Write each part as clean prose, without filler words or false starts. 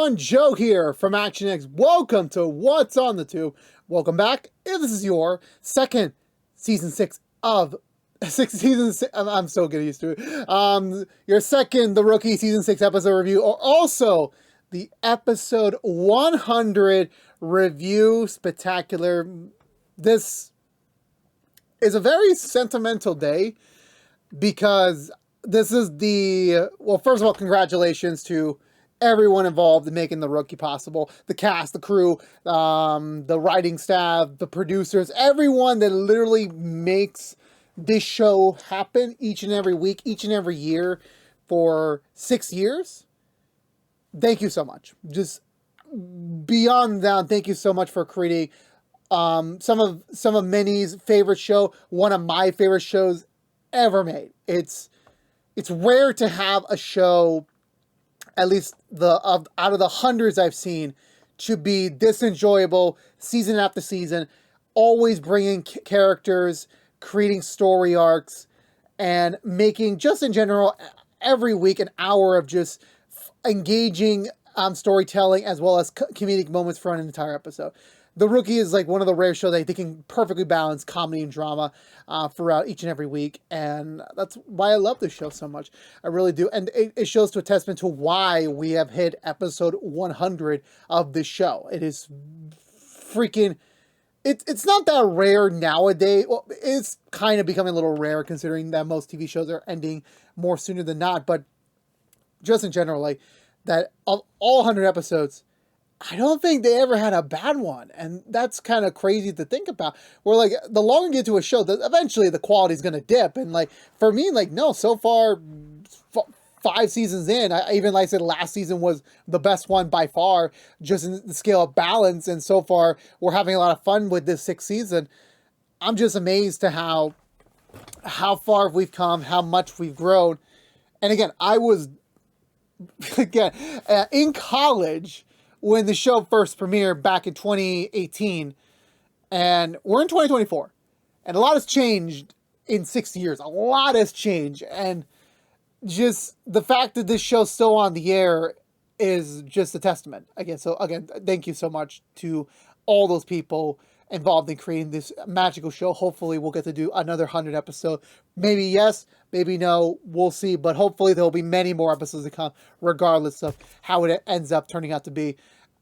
everyone, Joe here from ActionX. Welcome to What's on the Tube. Welcome back. If this is your second season 6 of I'm so getting used to it. Your second The Rookie season 6 episode review, or also the episode 100 review spectacular. This is a very sentimental day because this is well, first of all, congratulations to everyone involved in making The Rookie possible. The cast, the crew, the writing staff, the producers, everyone that literally makes this show happen each and every week, each and every year for 6 years. Thank you so much. Just beyond that, thank you so much for creating some of Minnie's favorite show, one of my favorite shows ever made. It's rare to have a show, at least out of the hundreds I've seen, to be this enjoyable season after season, always bringing characters, creating story arcs, and making, just in general, every week an hour of just engaging storytelling as well as comedic moments for an entire episode. The Rookie is like one of the rare shows that they can perfectly balance comedy and drama throughout each and every week. And that's why I love this show so much. I really do. And it shows to a testament to why we have hit episode 100 of this show. It is freaking... It's not that rare nowadays. Well, it's kind of becoming a little rare considering that most TV shows are ending more sooner than not. But just in general, like that of all 100 episodes, I don't think they ever had a bad one. And that's kind of crazy to think about. Where like the longer you get to a show, eventually the quality is going to dip. And like for me, like no, so far 5 seasons in, I even like I said last season was the best one by far, just in the scale of balance. And so far we're having a lot of fun with this 6th season. I'm just amazed to how far we've come, how much we've grown. And again, I was in college when the show first premiered back in 2018, and we're in 2024, and a lot has changed in 6 years. A lot has changed, and just the fact that this show's still on the air is just a testament. Again, so again, thank you so much to all those people involved in creating this magical show. Hopefully we'll get to do another 100 episode. Maybe yes, maybe no, we'll see. But hopefully there'll be many more episodes to come, regardless of how it ends up turning out to be.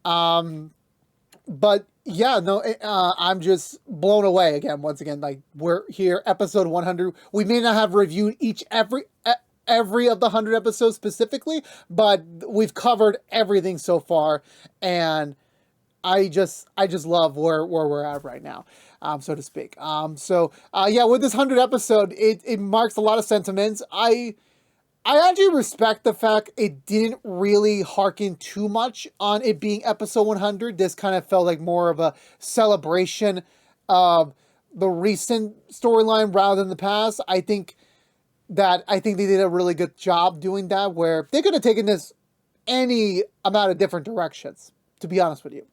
But yeah, no, I'm just blown away again. Once again, like we're here, episode 100. We may not have reviewed every of the 100 episodes specifically, but we've covered everything so far, and I just love where we're at right now, so to speak. Yeah, with this 100 episode, it marks a lot of sentiments. I actually respect the fact it didn't really harken too much on it being episode 100. This kind of felt like more of a celebration of the recent storyline rather than the past. I think they did a really good job doing that, where they could have taken this any amount of different directions, to be honest with you.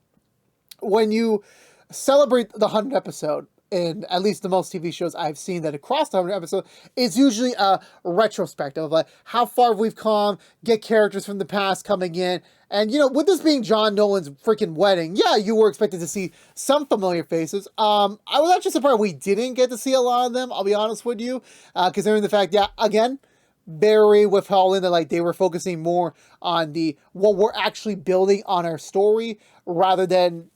When you celebrate the 100th episode, in at least the most TV shows I've seen that have crossed the 100th episode, it's usually a retrospective of like how far we've come, get characters from the past coming in. And, you know, with this being John Nolan's freaking wedding, yeah, you were expected to see some familiar faces. I was actually surprised we didn't get to see a lot of them, I'll be honest with you, considering the fact, yeah, again, very withholding that like they were focusing more on what we're actually building on our story rather than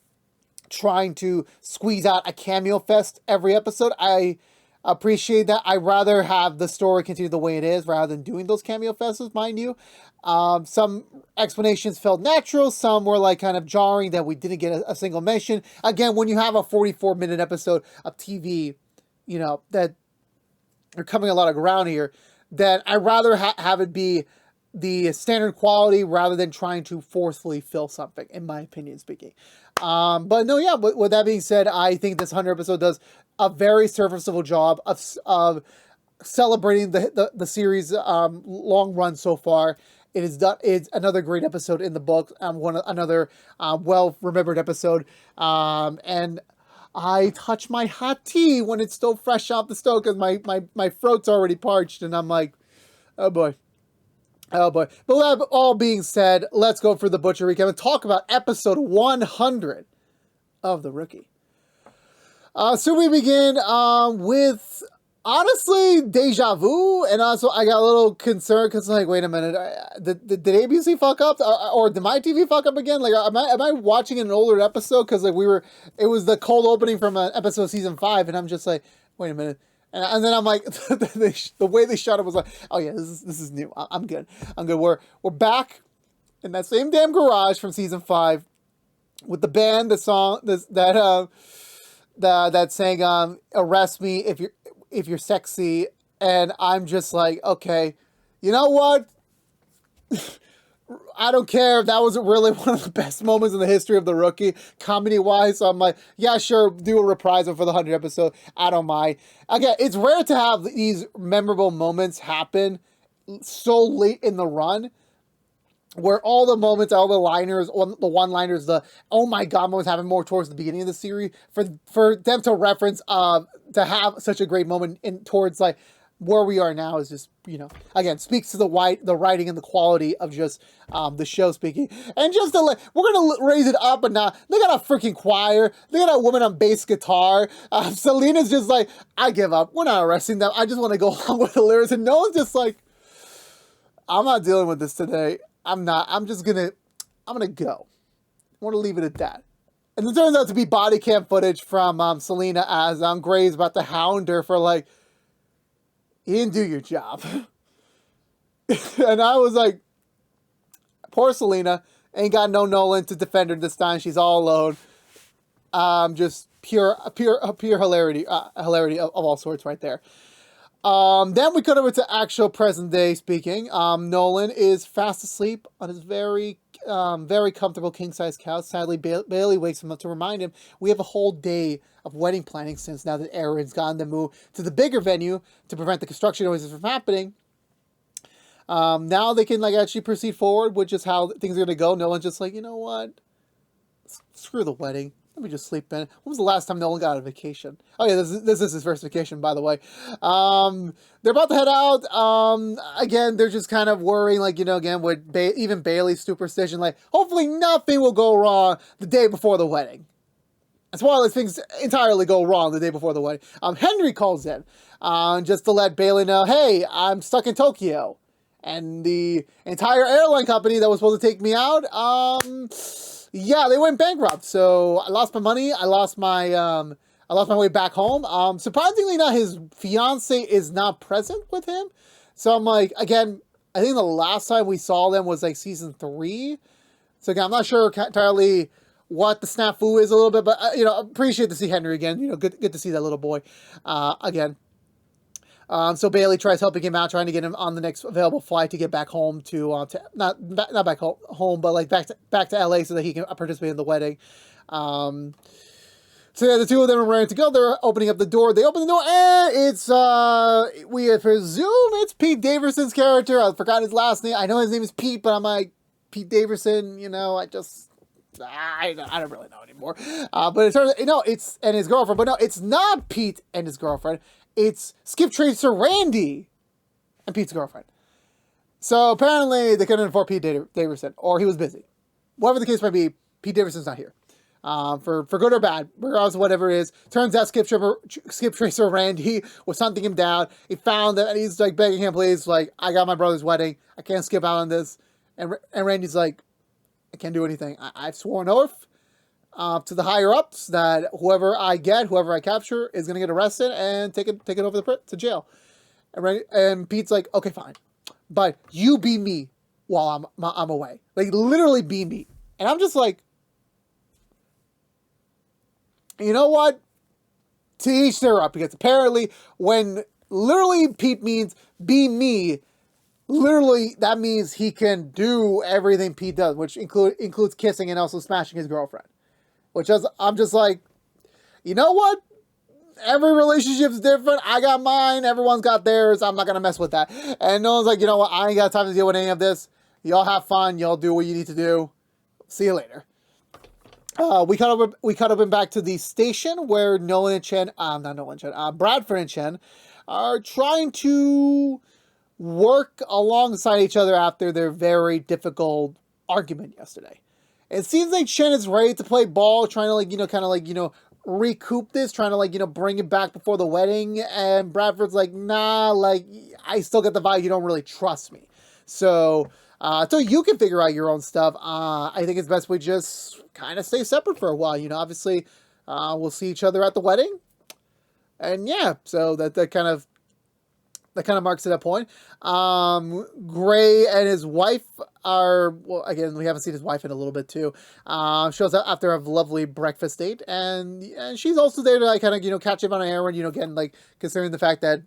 trying to squeeze out a cameo fest every episode. I appreciate that. I'd rather have the story continue the way it is rather than doing those cameo fests, mind you. Some explanations felt natural. Some were like kind of jarring that we didn't get a single mention. Again, when you have a 44-minute episode of TV, you know, that you're covering a lot of ground here, that I'd rather have it be the standard quality rather than trying to forcefully fill something, in my opinion speaking. But no, yeah, with that being said, I think this 100 episode does a very serviceable job of celebrating the series long run so far. It's another great episode in the book, another well-remembered episode, and I touch my hot tea when it's still fresh off the stove because my throat's already parched, and I'm like, oh boy. Oh boy. But that all being said, let's go for the Butcher recap and talk about episode 100 of The Rookie. So we begin with, honestly, deja vu, and also I got a little concerned because, like, wait a minute, did ABC fuck up, or did my TV fuck up again? Like, am I watching an older episode? Because like it was the cold opening from an episode season 5, and I'm just like, wait a minute. And then I'm like, the way they shot it was like, oh yeah, this is new. I'm good. I'm good. We're back in that same damn garage from season 5 with the band, the song that sang "Arrest Me if you're sexy," and I'm just like, okay, you know what? I don't care if that wasn't really one of the best moments in the history of The Rookie, comedy-wise. So I'm like, yeah, sure, do a reprisal for the 100th episode. I don't mind. Again, it's rare to have these memorable moments happen so late in the run, where all the moments, all the liners, the one-liners, the oh my god moments happen more towards the beginning of the series. For them to reference, to have such a great moment towards like where we are now is just, again, speaks to the writing and the quality of just the show speaking. And just to we're gonna raise it up, and now they got a freaking choir, they got a woman on bass guitar. Selena's just like, I give up. We're not arresting them. I just want to go along with the lyrics, and no one's just like, I'm not dealing with this today. I'm not. I'm gonna go. I want to leave it at that. And it turns out to be body cam footage from Selena as Gray's about to hound her for like, you didn't do your job. And I was like, poor Selena, ain't got no Nolan to defend her this time. She's all alone. Just pure hilarity, hilarity of all sorts right there. Then we cut over to actual present day speaking. Nolan is fast asleep on his very comfortable king-size couch. Sadly, Bailey wakes him up to remind him we have a whole day of wedding planning since now that Aaron's gotten to move to the bigger venue to prevent the construction noises from happening. Now they can actually proceed forward, which is how things are going to go. Nolan's just like, you know what? Screw the wedding. Let me just sleep in. When was the last time Nolan got a vacation? Oh yeah, this is his first vacation, by the way. They're about to head out. Again, they're just kind of worrying, again, with even Bailey's superstition, hopefully nothing will go wrong the day before the wedding. As well as things entirely go wrong the day before the wedding. Henry calls in, just to let Bailey know, hey, I'm stuck in Tokyo. And the entire airline company that was supposed to take me out, yeah, they went bankrupt. So I lost my money. I lost my way back home. Surprisingly, not his fiance is not present with him. So I'm like, again, I think the last time we saw them was season 3. So again, I'm not sure entirely what the snafu is a little bit, but appreciate to see Henry again. Good to see that little boy again. So Bailey tries helping him out, trying to get him on the next available flight to get back home to not back home, but back to LA so that he can participate in the wedding. So yeah, the two of them are ready to go. They're opening up the door. They open the door, and it's we presume it's Pete Davidson's character. I forgot his last name. I know his name is Pete, but I'm like, Pete Davidson. I don't really know anymore. But it turns out, it's and his girlfriend. But no, it's not Pete and his girlfriend. It's Skip Tracer Randy and Pete's girlfriend. So apparently they couldn't afford Pete Davidson, or he was busy. Whatever the case might be, Pete Davidson's not here. For good or bad, regardless of whatever it is. Turns out Skip Tracer Randy was hunting him down. He found that, and he's begging him, please, I got my brother's wedding. I can't skip out on this. And Randy's like, I can't do anything. I've sworn oath to the higher ups that whoever I capture is gonna get arrested and taken over to jail. And Pete's like, okay, fine, but you be me while I'm away. Literally be me. And I'm just like, you know what? To each their up, because apparently when literally Pete means be me, literally that means he can do everything Pete does, which includes kissing and also smashing his girlfriend. I'm just like, you know what? Every relationship's different. I got mine. Everyone's got theirs. I'm not going to mess with that. And no one's like, you know what? I ain't got time to deal with any of this. Y'all have fun. Y'all do what you need to do. See you later. We cut up and back to the station where Bradford and Chen are trying to work alongside each other after their very difficult argument yesterday. It seems like Chen is ready to play ball, trying to like, kind of like, recoup this, trying to like, bring it back before the wedding. And Bradford's like, nah, like, I still get the vibe you don't really trust me. So, so you can figure out your own stuff. I think it's best we just kind of stay separate for a while. Obviously, we'll see each other at the wedding. And yeah, so that kind of marks it a point. Gray and his wife are, well, again, we haven't seen his wife in a little bit too. Shows up after a lovely breakfast date, and she's also there to like kind of catch him on Aaron. Again, like considering the fact that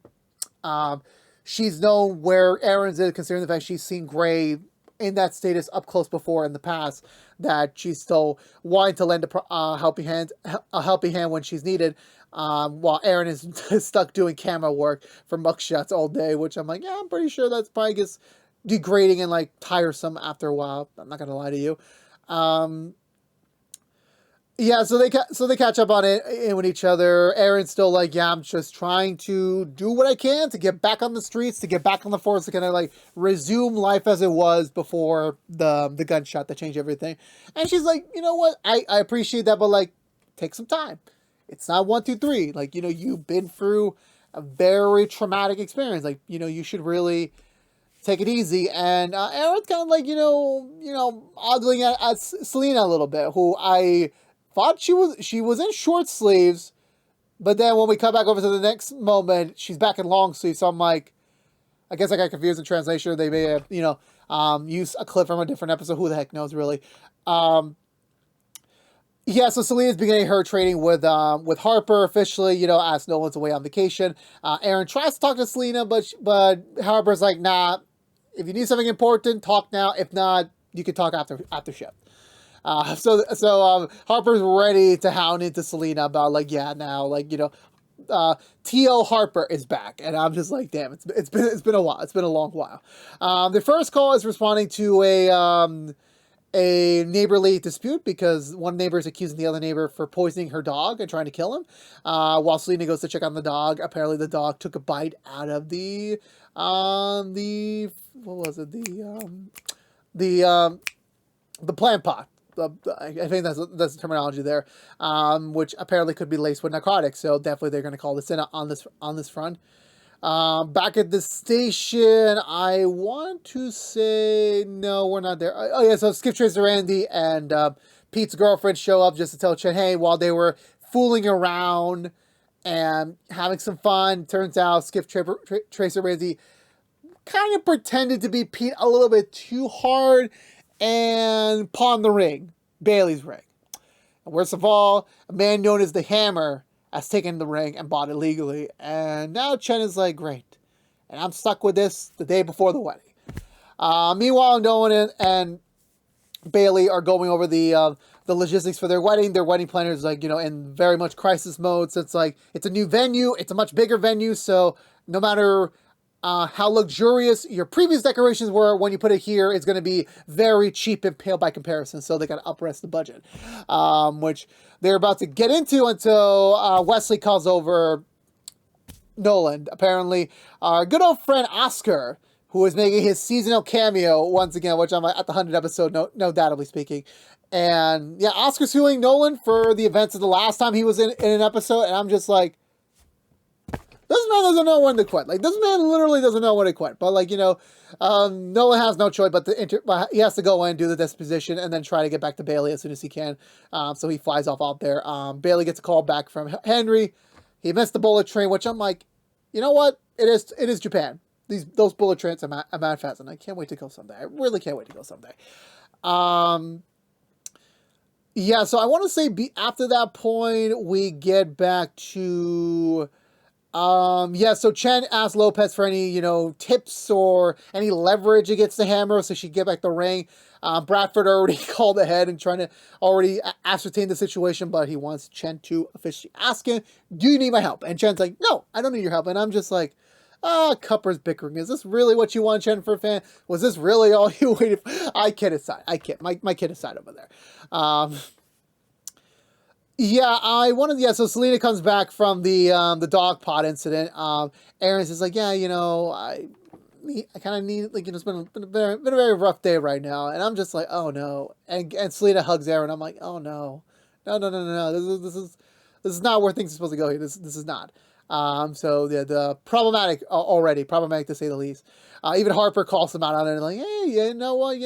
she's known where Aaron's is, considering the fact she's seen Gray in that status up close before in the past, that she's still wanting to lend a helping hand when she's needed. While Aaron is stuck doing camera work for mugshots all day, which I'm like, yeah, I'm pretty sure that's probably gets degrading and like tiresome after a while. I'm not gonna lie to you. Yeah, so they catch up on it with each other. Aaron's still like, yeah, I'm just trying to do what I can to get back on the streets, to get back on the force, to kind of like resume life as it was before the gunshot that changed everything. And she's like, you know what? I appreciate that, but like, take some time. It's not 1, 2, 3. Like, you've been through a very traumatic experience. Like, you should really take it easy. And Aaron's kind of like, ogling at Selena a little bit, who I thought she was in short sleeves, but then when we come back over to the next moment, she's back in long sleeves. So I'm like, I guess I got confused in translation. They may have, used a clip from a different episode. Who the heck knows, really? Yeah, so Selena's beginning her training with Harper officially, as Nolan's away on vacation. Aaron tries to talk to Selena, but Harper's like, nah, if you need something important, talk now. If not, you can talk after shift. So Harper's ready to hound into Selena about like, yeah, now, like, T.O. Harper is back. And I'm just like, damn, it's been a while. It's been a long while. The first call is responding to a neighborly dispute because one neighbor is accusing the other neighbor for poisoning her dog and trying to kill him. While Selena goes to check on the dog, apparently the dog took a bite out of the what was it? The plant pot. I think that's the terminology there, which apparently could be laced with narcotics. So definitely they're going to call this in on this front. Back at the station, I want to say, no, we're not there. Oh yeah, so Skip, Tracer, Randy, and Pete's girlfriend show up just to tell Chen, hey, while they were fooling around and having some fun, turns out Skip, Tracer, Randy kind of pretended to be Pete a little bit too hard and pawned the ring, Bailey's ring. And worst of all, a man known as the Hammer has taken the ring and bought it legally. And now Chen is like, great. And I'm stuck with this the day before the wedding. Meanwhile, Nolan and Bailey are going over the logistics for their wedding. Their wedding planner is like, in very much crisis mode. So it's like, it's a new venue. It's a much bigger venue. So no matter how luxurious your previous decorations were, when you put it here, it's going to be very cheap and pale by comparison. So they got to uprest the budget, which they're about to get into until Wesley calls over Nolan. Apparently, our good old friend Oscar, who is making his seasonal cameo once again, which I'm at the 100th episode, no doubtably speaking. And yeah, Oscar's suing Nolan for the events of the last time he was in an episode, and I'm just like, this man doesn't know when to quit. Like, this man literally doesn't know when to quit. But, like, Nolan has no choice but he has to go in, do the disposition, and then try to get back to Bailey as soon as he can. So he flies off out there. Bailey gets a call back from Henry. He missed the bullet train, which I'm like, you know what? It is Japan. Those bullet trains are manifest, and I can't wait to go someday. I really can't wait to go someday. Yeah, so I want to say after that point, we get back to... yeah, so Chen asked Lopez for any, tips or any leverage against the Hammer so she could get back the ring. Bradford already called ahead and trying to already ascertain the situation, but he wants Chen to officially ask him, do you need my help? And Chen's like, no, I don't need your help. And I'm just like, Cupper's bickering. Is this really what you want, Chen, for a fan? Was this really all you waited for? I kid aside. My kid aside over there. Yeah, so Selena comes back from the dog pot incident. Aaron's just like, yeah, need, like, it's been a very rough day right now, and I'm just like, oh no. And Selena hugs Aaron. I'm like, oh no, no. This is not where things are supposed to go here. This is not. So yeah, the problematic already, problematic to say the least. Even Harper calls him out on it, like, hey, you know what,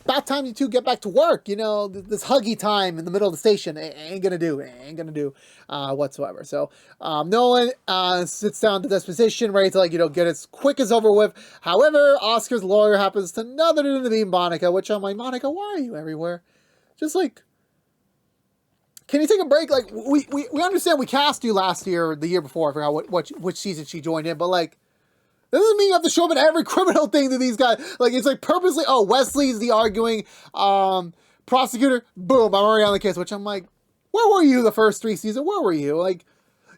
about time you two get back to work. This huggy time in the middle of the station ain't gonna do whatsoever. So Nolan sits down to disposition, ready to, like, get as quick as over with. However, Oscar's lawyer happens to none other than to be Monica, which I'm like, Monica, why are you everywhere? Just like, can you take a break? Like, we understand we cast you last year, or the year before, I forgot which season she joined in, but like, this doesn't mean you have to show up in every criminal thing to these guys. Like, it's like purposely, oh, Wesley's the arguing prosecutor. Boom, I'm already on the case, which I'm like, where were you the first 3 seasons? Where were you? Like,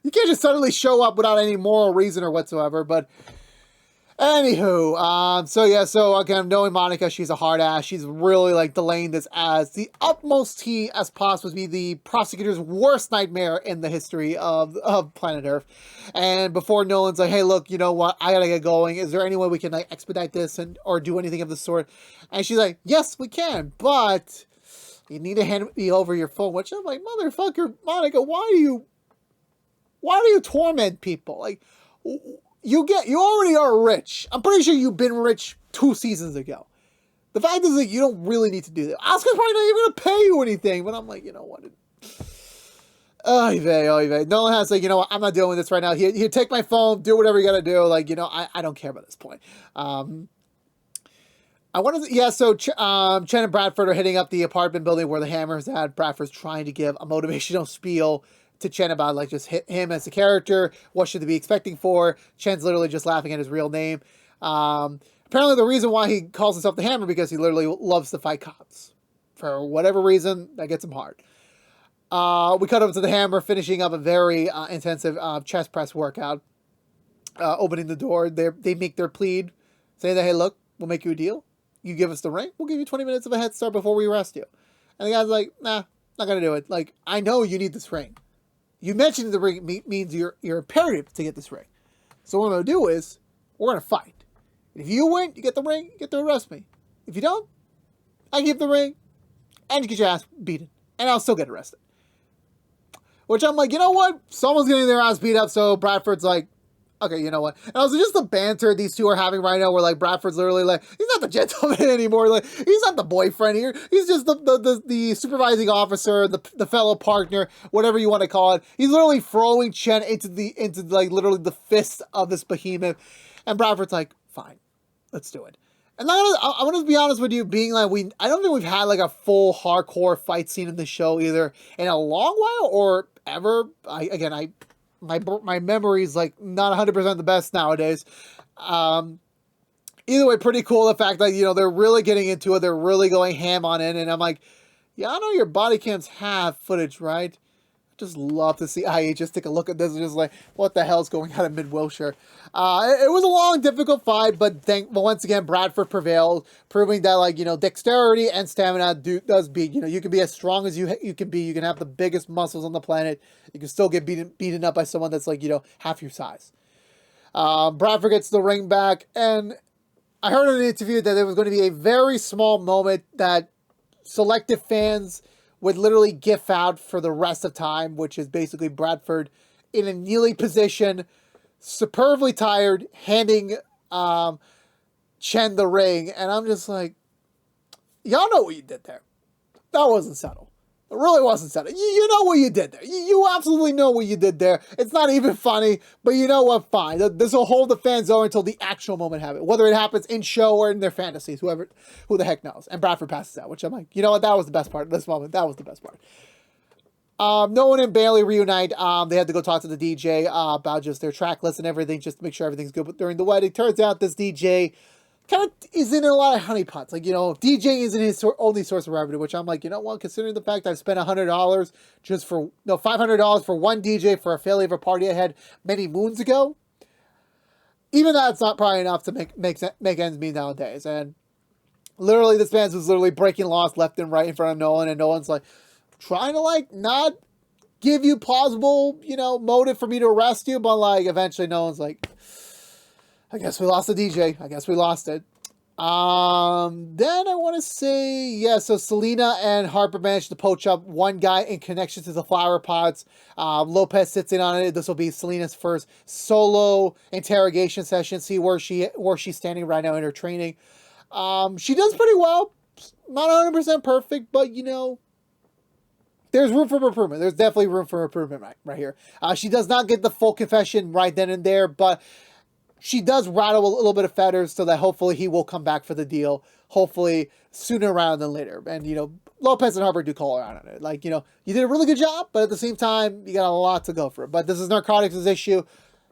you can't just suddenly show up without any moral reason or whatsoever. But anywho, so again, knowing Monica, she's a hard ass. She's really, like, delaying this as the utmost tea as possible to be the prosecutor's worst nightmare in the history of planet Earth. And before Nolan's like, hey, look, you know what? I gotta get going. Is there any way we can, like, expedite this or do anything of the sort? And she's like, yes, we can, but you need to hand me over your phone. Which I'm like, motherfucker, Monica, why do you torment people? Like, you already are rich. I'm pretty sure you've been rich 2 seasons ago. The fact is that you don't really need to do that. Oscar's probably not even going to pay you anything. But I'm like, you know what? Oy vey. Nolan has, like, you know what? I'm not dealing with this right now. Here, take my phone. Do whatever you got to do. Like, I don't care about this point. So Chen and Bradford are hitting up the apartment building where the Hammer's at. Bradford's trying to give a motivational spiel to Chen about, like, just him as a character. What should they be expecting for? Chen's literally just laughing at his real name. Apparently the reason why he calls himself the Hammer because he literally loves to fight cops. For whatever reason, that gets him hard. We cut up to the Hammer finishing up a very intensive chest press workout. Opening the door, they make their plead, saying that, hey, look, we'll make you a deal. You give us the ring, we'll give you 20 minutes of a head start before we arrest you. And the guy's like, nah, not gonna do it. Like, I know you need this ring. You mentioned the ring means you're imperative to get this ring. So what I'm going to do is, we're going to fight. If you win, you get the ring, you get to arrest me. If you don't, I give the ring, and you get your ass beaten. And I'll still get arrested. Which I'm like, you know what? Someone's getting their ass beat up, so Bradford's like, okay, you know what? And also just the banter these two are having right now where, like, Bradford's literally like, he's not the gentleman anymore. Like, he's not the boyfriend here. He's just the supervising officer, the fellow partner, whatever you want to call it. He's literally throwing Chen into like, literally the fist of this behemoth. And Bradford's like, fine, let's do it. And I want to be honest with you, being like, I don't think we've had, like, a full hardcore fight scene in the show either in a long while or ever. My memory's, like, not 100% the best nowadays. Either way, pretty cool. The fact that, they're really getting into it. They're really going ham on it. And I'm like, yeah, I know your body cams have footage, right? I just love to see IE just take a look at this and just like, what the hell's going on in Mid-Wilshire? It was a long, difficult fight, but once again, Bradford prevailed, proving that, like, dexterity and stamina does beat. You can be as strong as you can be. You can have the biggest muscles on the planet. You can still get beaten up by someone that's, like, half your size. Bradford gets the ring back, and I heard in an interview that there was going to be a very small moment that selective fans would literally gif out for the rest of time, which is basically Bradford in a kneeling position, superbly tired, handing Chen the ring. And I'm just like, y'all know what you did there. That wasn't subtle. It really wasn't subtle. You know what you did there. You absolutely know what you did there. It's not even funny, but you know what? Fine. This will hold the fans over until the actual moment happens. Whether it happens in show or in their fantasies, who the heck knows. And Bradford passes out, which I'm like, you know what? That was the best part of this moment. That was the best part. Nolan and Bailey reunite. They had to go talk to the DJ about just their track list and everything, just to make sure everything's good. But during the wedding, turns out this DJ kind of is in a lot of honeypots. Like, DJ isn't his only source of revenue, which I'm like, you know what, considering the fact I've spent $500 for one DJ for a failure of a party I had many moons ago, even that's not probably enough to make ends meet nowadays. And literally, this man was literally breaking laws left and right in front of Nolan, and Nolan's like, trying to, like, not give you plausible, motive for me to arrest you, but, like, eventually Nolan's like, I guess we lost the DJ. I guess we lost it. Then I want to say, yeah, so Selena and Harper managed to poach up one guy in connection to the flower pots. Lopez sits in on it. This will be Selena's first solo interrogation session. See where she's standing right now in her training. She does pretty well. Not 100% perfect, but you know, there's room for improvement. There's definitely room for improvement right here. She does not get the full confession right then and there, but she does rattle a little bit of feathers so that hopefully he will come back for the deal. Hopefully sooner rather than later. And, you know, Lopez and Harper do call her out on it. Like, you know, you did a really good job, but at the same time, you got a lot to go for. But this is narcotics' issue.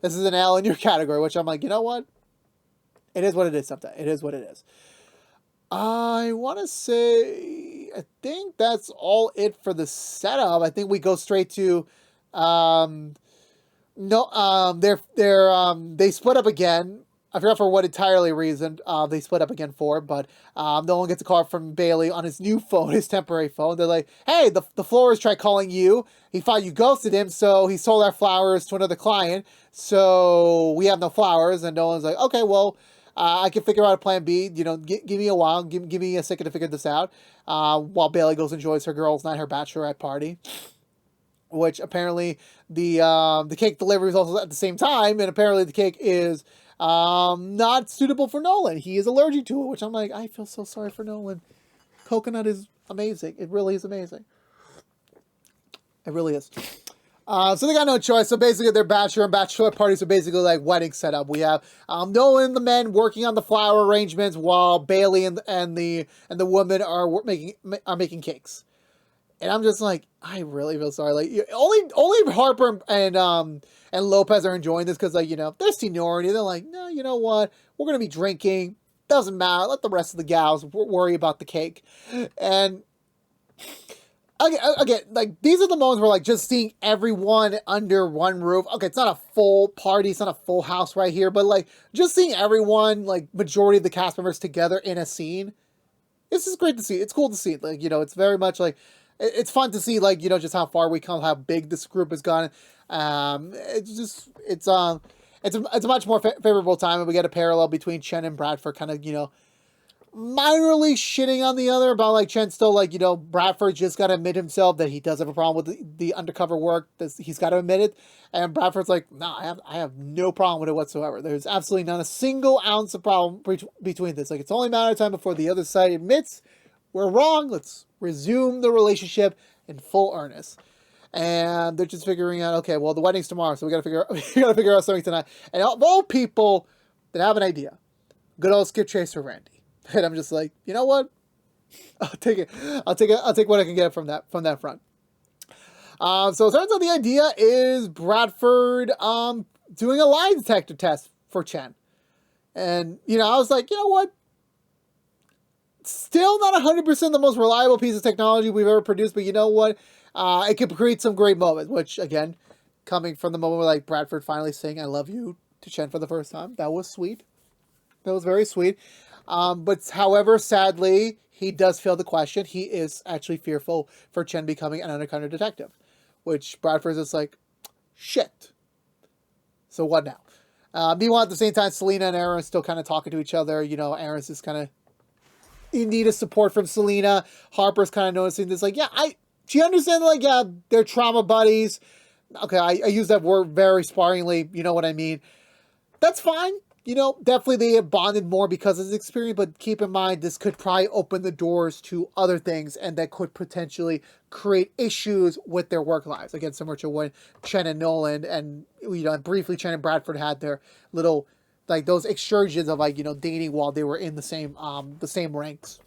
This is an L in your category, which I'm like, you know what? It is what it is sometimes. It is what it is. I want to say, I think that's all it for the setup. I think we go straight to, they split up again. I forgot for what entirely reason they split up again for, but no one gets a call from Bailey on his new phone, his temporary phone. They're like, hey, the florist tried calling you. He thought you ghosted him, so he sold our flowers to another client. So we have no flowers, and Nolan's like, okay, well, I can figure out a plan B. You know, give me a while. Give me a second to figure this out. While Bailey goes and enjoys her girls' night, her bachelorette party. Which apparently the cake delivery is also at the same time, and apparently the cake is not suitable for Nolan. He is allergic to it, which I'm like, I feel so sorry for Nolan. Coconut is amazing. It really is amazing. It really is. So they got no choice. So basically their bachelor and bachelorette parties are basically like wedding setup. We have Nolan and the men working on the flower arrangements while Bailey and the woman are making cakes. And I'm just like, I really feel sorry. Like, only Harper and Lopez are enjoying this because, like, you know, they're seniority. They're like, no, you know what? We're gonna be drinking. Doesn't matter. Let the rest of the gals worry about the cake. And again, like, these are the moments where, like, just seeing everyone under one roof. Okay, it's not a full party. It's not a full house right here, but like, just seeing everyone, like, majority of the cast members together in a scene. This is great to see. It's cool to see. Like, you know, it's very much like. It's fun to see, like, you know, just how far we come, how big this group has gone. It's a much more favorable time, and we get a parallel between Chen and Bradford, kind of, you know, minorly shitting on the other about, like, Chen still, like, you know, Bradford just got to admit himself that he does have a problem with the undercover work. He's got to admit it, and Bradford's like, no, I have no problem with it whatsoever. There's absolutely not a single ounce of problem between this. Like, it's only a matter of time before the other side admits we're wrong. Let's resume the relationship in full earnest. And they're just figuring out, okay, well, the wedding's tomorrow, so we gotta figure out something tonight. And of all people that have an idea, good old Skip Chaser Randy. And I'm just like, you know what? I'll take it. I'll take what I can get from that front. So it turns out the idea is Bradford doing a lie detector test for Chen. And, you know, I was like, you know what? Still not 100% the most reliable piece of technology we've ever produced, but you know what? It could create some great moments, which, again, coming from the moment where, like, Bradford finally saying I love you to Chen for the first time, that was sweet. That was very sweet. But, however, sadly, he does fail the question. He is actually fearful for Chen becoming an undercover detective, which Bradford's just like, shit. So what now? Meanwhile, at the same time, Selena and Aaron are still kind of talking to each other. You know, Aaron's just kind of in need of support from Selena. Harper's kind of noticing this, like, yeah, she understands, like, yeah, they're trauma buddies. Okay, I use that word very sparingly. You know what I mean? That's fine. You know, definitely they have bonded more because of this experience, but keep in mind, this could probably open the doors to other things, and that could potentially create issues with their work lives. Again, similar to when Chen and Nolan and, you know, briefly Chen and Bradford had their little, like, those excursions of, like, you know, dating while they were in the same ranks.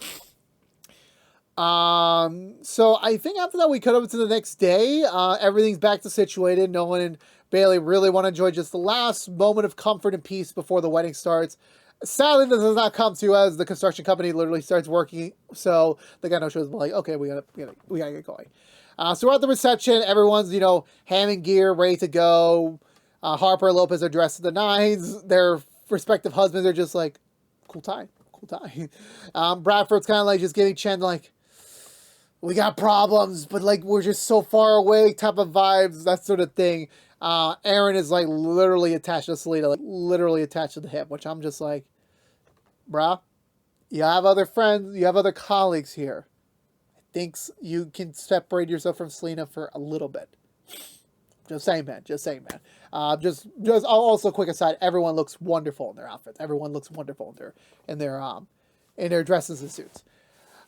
So I think after that we cut over to the next day. Everything's back to situated. Nolan and Bailey really want to enjoy just the last moment of comfort and peace before the wedding starts. Sadly, this does not come to as the construction company literally starts working. So they got no choice but, like, okay, we gotta get going. So we're at the reception. Everyone's, you know, ham and gear, ready to go. Harper and Lopez are dressed to the nines. Their respective husbands are just like, cool tie. Bradford's kind of like just giving Chen, like, we got problems, but, like, we're just so far away type of vibes, that sort of thing. Aaron is like literally attached to Selena, like literally attached to the hip, which I'm just like, bruh, you have other friends, you have other colleagues here. I think you can separate yourself from Selena for a little bit. Just saying, man. Just saying, man. Just also quick aside. Everyone looks wonderful in their outfits. Everyone looks wonderful in their dresses and suits.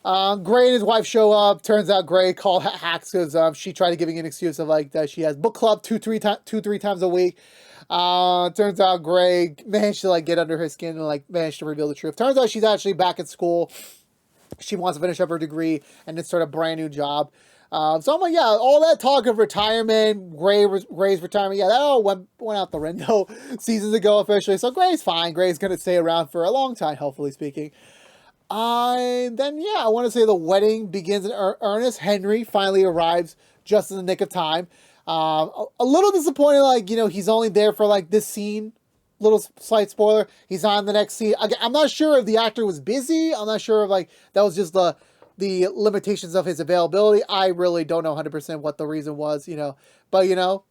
Gray and his wife show up. Turns out Gray called hacks because she tried to giving an excuse of like that she has book club two, three times a week. Turns out Gray managed to like get under her skin and like managed to reveal the truth. Turns out she's actually back at school. She wants to finish up her degree and then start a brand new job. So I'm like, yeah, all that talk of retirement, Gray's retirement, yeah, that all went out the window seasons ago officially. So Gray's fine. Gray's going to stay around for a long time, hopefully speaking. Then, yeah, I want to say the wedding begins in earnest. Henry finally arrives just in the nick of time. A little disappointed, like, you know, he's only there for, like, this scene. Little slight spoiler. He's on the next scene. Again, I'm not sure if the actor was busy. I'm not sure if, like, that was just the limitations of his availability. I really don't know 100% what the reason was, you know. But, you know,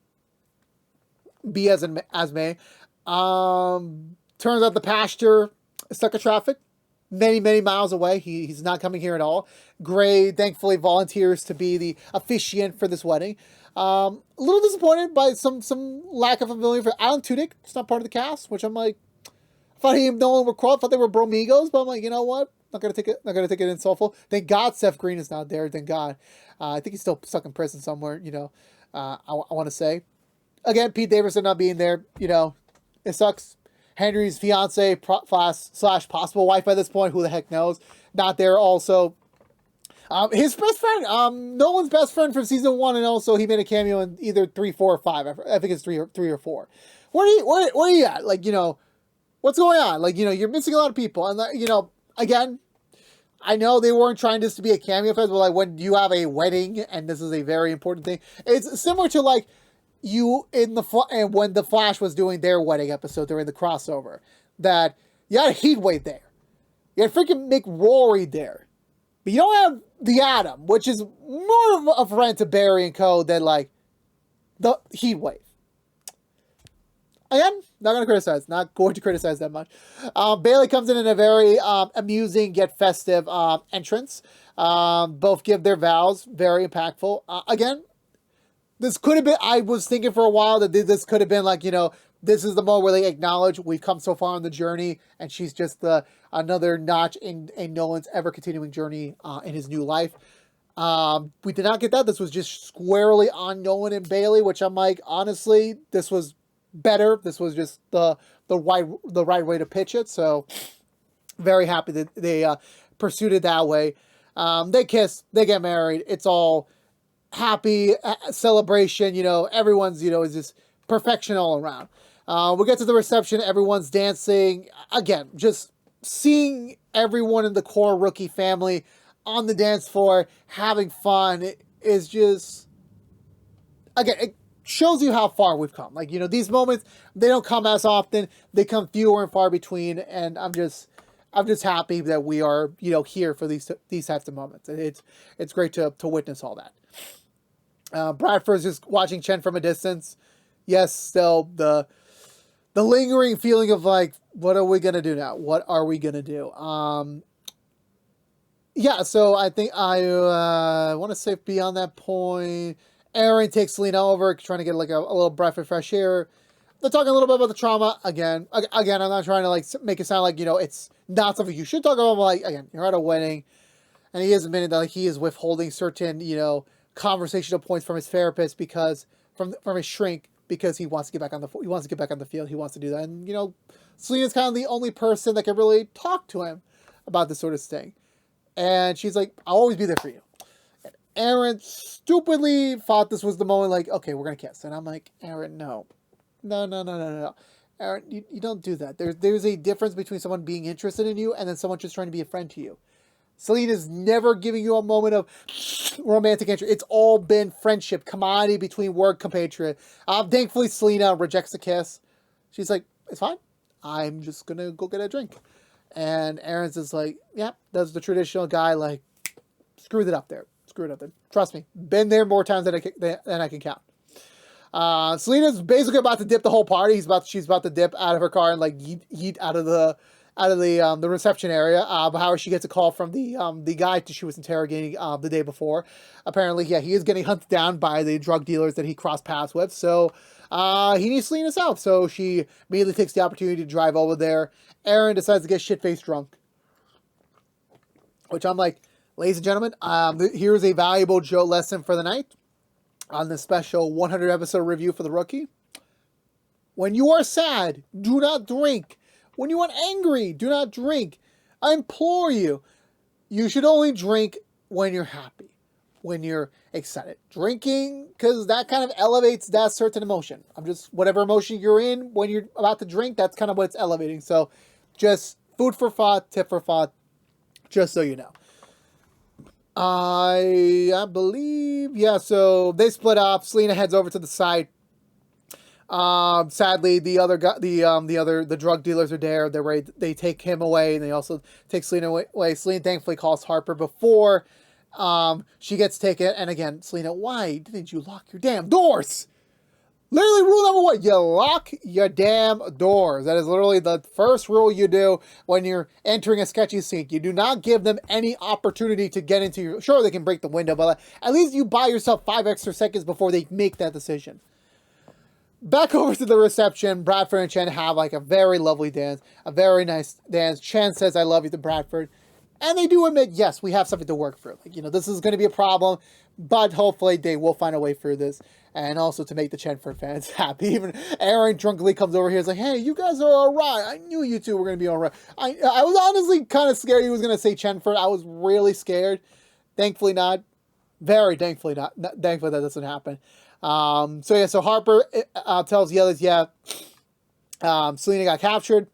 be as may. Turns out the pastor is stuck in traffic. Many miles away. He's not coming here at all. Gray thankfully volunteers to be the officiant for this wedding. A little disappointed by some lack of familiarity for Alan Tudyk. It's not part of the cast, which I'm like, I thought he and Nolan were cool. I thought they were bromigos, but I'm like, you know what? Not gonna take it insultful. Thank God Seth Green is not there. Thank God. I think he's still stuck in prison somewhere. You know, I want to say again, Pete Davidson not being there. You know, it sucks. Henry's fiance slash possible wife by this point, who the heck knows, not there also. His best friend, Nolan's best friend from season 1, and also he made a cameo in either 3, 4, or 5. I think it's 3 or 4. Where are you at? Like, you know, what's going on? Like, you know, you're missing a lot of people, and you know, again, I know they weren't trying this to be a cameo fest, but like when you have a wedding and this is a very important thing, it's similar to like. And when the Flash was doing their wedding episode during the crossover, that you had Heatwave there, you had freaking Mick Rory there, but you don't have the Atom, which is more of a friend to Barry and Co. than like the Heatwave. Again, not going to criticize that much. Bailey comes in a very amusing yet festive entrance. Both give their vows, very impactful. Again. This could have been, I was thinking for a while that this could have been like, you know, this is the moment where they acknowledge we've come so far on the journey and she's just another notch in Nolan's ever-continuing journey in his new life. We did not get that. This was just squarely on Nolan and Bailey, which I'm like, honestly, this was better. This was just the right way to pitch it. So very happy that they pursued it that way. They kiss, they get married. It's all happy celebration, you know, everyone's, you know, is just perfection all around. We get to the reception, everyone's dancing. Again, just seeing everyone in the core rookie family on the dance floor having fun is just, again, it shows you how far we've come. Like, you know, these moments, they don't come as often, they come fewer and far between, and I'm just happy that we are, you know, here for these types of moments. It's great to witness all that. Bradford's just watching Chen from a distance. Yes, still the lingering feeling of like, what are we gonna do now? What are we gonna do? Yeah, so I think I want to say beyond that point, Aaron takes Selena over, trying to get like a little breath of fresh air. They're talking a little bit about the trauma again. Again, I'm not trying to like make it sound like, you know, it's not something you should talk about. But like, again, you're at a wedding, and he is admitting that like, he is withholding certain, you know, conversational points from his therapist because from his shrink because he wants to get back on the field. He wants to do that, and you know, Selena's kind of the only person that can really talk to him about this sort of thing. And she's like, "I'll always be there for you." And Aaron stupidly thought this was the moment, like, "Okay, we're gonna kiss," and I'm like, "Aaron, no. Aaron, you don't do that. There's a difference between someone being interested in you and then someone just trying to be a friend to you." Selena's never giving you a moment of romantic interest. It's all been friendship, commodity between work compatriot. Thankfully, Selena rejects the kiss. She's like, it's fine. I'm just going to go get a drink. And Aaron's just like, yeah, that's the traditional guy, like, screwed it up there. Trust me. Been there more times than I can count. Selena's basically about to dip the whole party. She's about to dip out of her car and like yeet out of the reception area. But however, she gets a call from the guy she was interrogating the day before. Apparently, yeah, he is getting hunted down by the drug dealers that he crossed paths with. So he needs Selena's help. So she immediately takes the opportunity to drive over there. Aaron decides to get shit-faced drunk, which I'm like, ladies and gentlemen, here's a valuable Joe lesson for the night on this special 100 episode review for The Rookie. When you are sad, do not drink. When you are angry, do not drink. I implore you, you should only drink when you're happy, when you're excited. Drinking, because that kind of elevates that certain emotion. Whatever emotion you're in when you're about to drink, that's kind of what it's elevating. So just food for thought, tip for thought, just so you know. I believe, yeah, so they split up. Selena heads over to the site. Sadly, the drug dealers are there. They're ready. They take him away, and they also take Selena away. Selena thankfully calls Harper before she gets taken. And again, Selena, why didn't you lock your damn doors? Literally, rule number 1, you lock your damn doors. That is literally the first rule you do when you're entering a sketchy scene. You do not give them any opportunity to get into your... Sure, they can break the window, but at least you buy yourself 5 extra seconds before they make that decision. Back over to the reception, Bradford and Chen have like a very lovely dance, a very nice dance. Chen says, I love you to Bradford. And they do admit, yes, we have something to work through. Like, this is going to be a problem, but hopefully they will find a way through this. And also to make the Chenford fans happy. Even Aaron drunkenly comes over here and is like, hey, you guys are all right. I knew you two were going to be all right. I was honestly kind of scared he was going to say Chenford. I was really scared. Thankfully not. Very thankfully not. Thankfully that doesn't happen. So Harper tells the others, Selena got captured.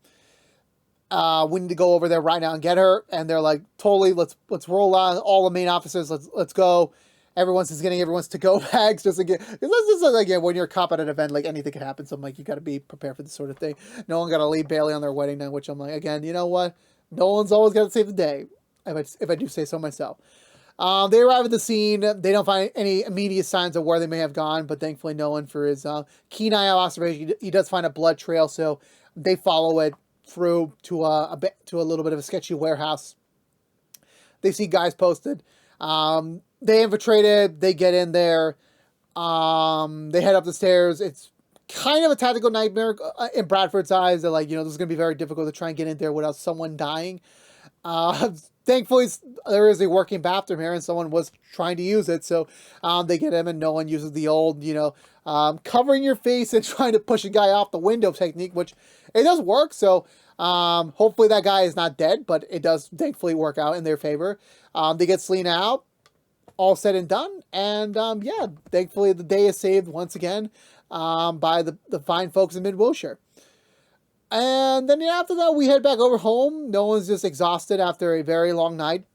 We need to go over there right now and get her. And they're like, totally, let's roll on all the main officers. Let's go. Everyone's getting everyone's to-go bags just again. Because again, when you're a cop at an event, like anything can happen. So I'm like, you got to be prepared for this sort of thing. No one got to leave Bailey on their wedding night, which I'm like, again, you know what? No one's always got to save the day. If I do say so myself. They arrive at the scene. They don't find any immediate signs of where they may have gone, but thankfully Nolan, for his keen eye observation, he does find a blood trail, so they follow it through to a little bit of a sketchy warehouse. They see guys posted. They infiltrate it. They get in there. They head up the stairs. It's kind of a tactical nightmare in Bradford's eyes. They're like, this is going to be very difficult to try and get in there without someone dying. Thankfully, there is a working bathroom here, and someone was trying to use it, so they get him, and no one uses the old, covering your face and trying to push a guy off the window technique, which it does work, so hopefully that guy is not dead, but it does thankfully work out in their favor. They get Selena out, all said and done, and thankfully the day is saved once again by the fine folks in Mid-Wilshire. And then after that, we head back over home. Nolan's just exhausted after a very long night,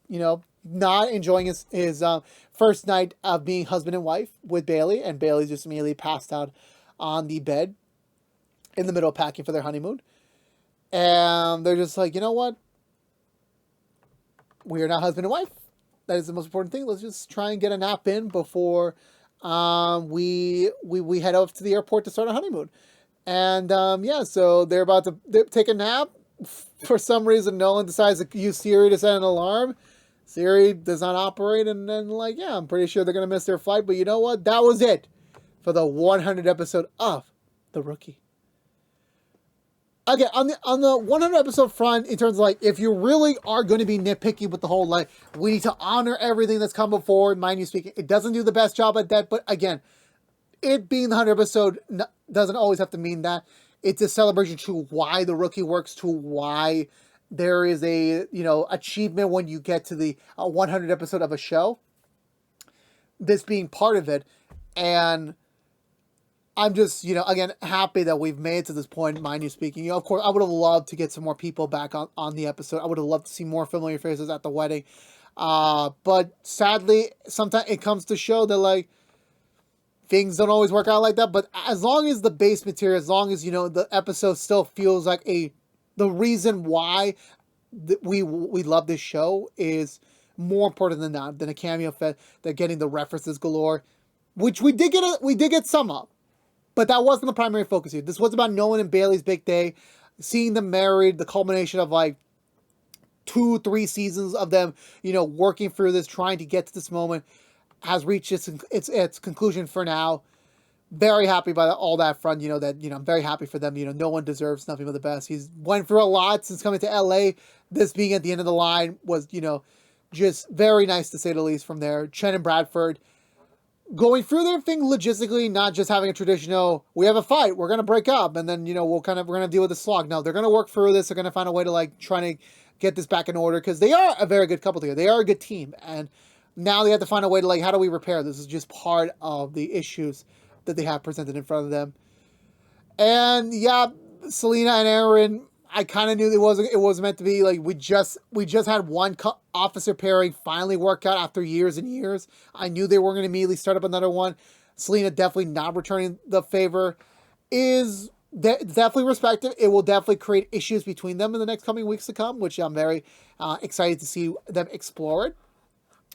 not enjoying his first night of being husband and wife with Bailey. And Bailey's just immediately passed out on the bed in the middle of packing for their honeymoon. And they're just like, you know what? We are not husband and wife. That is the most important thing. Let's just try and get a nap in before we head off to the airport to start our honeymoon. And, so they're about to take a nap. For some reason, Nolan decides to use Siri to set an alarm. Siri does not operate, and then, I'm pretty sure they're going to miss their flight. But you know what? That was it for the 100th episode of The Rookie. Again, on the 100 episode front, in terms of, if you really are going to be nitpicky with the whole, we need to honor everything that's come before, mind you speaking, it doesn't do the best job at that, but again, it being the 100th episode doesn't always have to mean that. It's a celebration to why The Rookie works, to why there is a, achievement when you get to the 100th episode of a show. This being part of it. And I'm just, again, happy that we've made it to this point, mind you speaking. Of course, I would have loved to get some more people back on the episode. I would have loved to see more familiar faces at the wedding. But sadly, sometimes it comes to show that, things don't always work out like that, but as long as the base material, as long as, the episode still feels like the reason why we love this show is more important than that, than a cameo fest. They're getting the references galore, which we did get some of. But that wasn't the primary focus here. This was about Nolan and Bailey's big day, seeing them married, the culmination of like 2-3 seasons of them, working through this, trying to get to this moment, has reached its conclusion for now. Very happy by all that front, I'm very happy for them. No one deserves nothing but the best. He's went through a lot since coming to LA. This being at the end of the line was, just very nice to say the least from there. Chen and Bradford going through their thing logistically, not just having a traditional, we have a fight, we're going to break up, and then, we're going to deal with the slog. No, they're going to work through this. They're going to find a way to like trying to get this back in order, because they are a very good couple together. They are a good team. And now they have to find a way to like, how do we repair this? Is just part of the issues that they have presented in front of them. And yeah, Selena and Aaron, I kind of knew it was meant to be like, we just had one officer pairing finally work out after years and years. I knew they were going to immediately start up another one. Selena definitely not returning the favor is definitely respected. It will definitely create issues between them in the next coming weeks to come, which I'm very excited to see them explore it.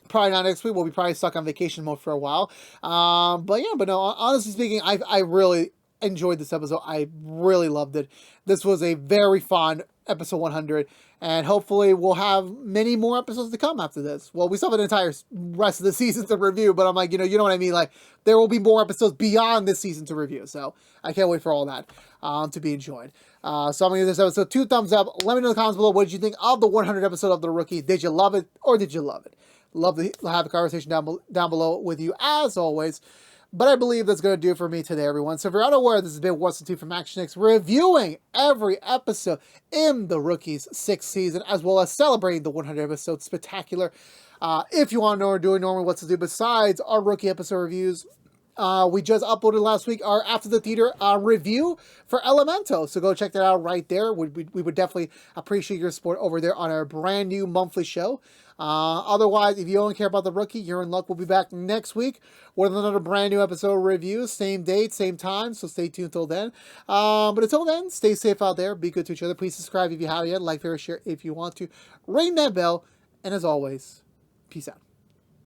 Probably not next week. We'll be probably stuck on vacation mode for a while. But no, honestly speaking, I really enjoyed this episode. I really loved it. This was a very fun episode 100, and hopefully we'll have many more episodes to come after this. Well, we still have an entire rest of the season to review, but I'm like, you know what I mean? Like, there will be more episodes beyond this season to review, so I can't wait for all that to be enjoyed. So I'm going to give this episode 2 thumbs up. Let me know in the comments below, what did you think of the 100th episode of The Rookie? Did you love it, or did you love it? Love to have a conversation down below with you, as always. But I believe that's going to do it for me today, everyone. So if you're unaware, this has been What's the Two from ActionX, reviewing every episode in The Rookie's 6th season, as well as celebrating the 100th episode spectacular. If you want to know what we're doing normally, What's to Do besides our Rookie episode reviews, we just uploaded last week our After the Theater review for Elemento. So go check that out right there. We would definitely appreciate your support over there on our brand new monthly show. Otherwise, if you don't care about The Rookie, you're in luck. We'll be back next week with another brand new episode review. Same date, same time, so stay tuned until then. But until then, stay safe out there. Be good to each other. Please subscribe if you haven't yet. Like, favorite, share if you want to. Ring that bell. And as always, peace out.